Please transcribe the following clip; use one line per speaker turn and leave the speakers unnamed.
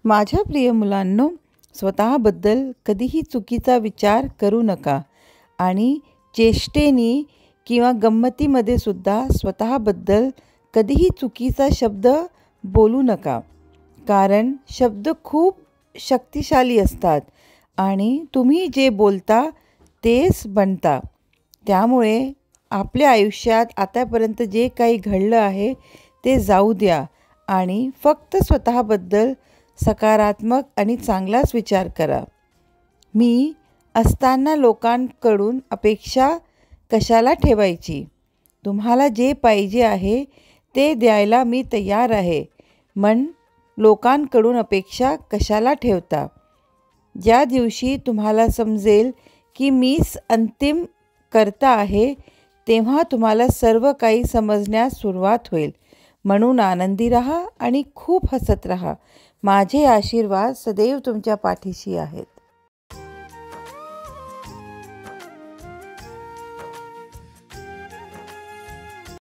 माझ्या प्रिय मुलांनो, स्वतःबद्दल कधीही चुकीचा विचार करू नका आणि चेष्टेने किंवा गंमतीमध्ये सुद्धा स्वतःबद्दल कधीही चुकीचा शब्द बोलू नका. कारण शब्द खूप शक्तिशाली असतात आणि तुम्ही जे बोलता तेच बनता. त्यामुळे आपल्या आयुष्यात आतापर्यंत जे काही घडलं आहे ते जाऊ द्या आणि फक्त स्वतःबद्दल सकारात्मक आणि चांगलाच विचार करा. मी असताना लोकांकडून अपेक्षा कशाला ठेवायची? तुम्हाला जे पाहिजे आहे ते द्यायला मी तयार आहे. लोकांकडून अपेक्षा कशाला ठेवता? ज्या दिवशी तुम्हाला समजेल की मीच अंतिम कर्ता आहे, तेव्हा तुम्हाला सर्व काही समजण्यास सुरुवात होईल. म्हणून आनंदी राहा आणि खूप हसत राहा. माझे आशीर्वाद सदैव तुमच्या पाठीशी आहेत.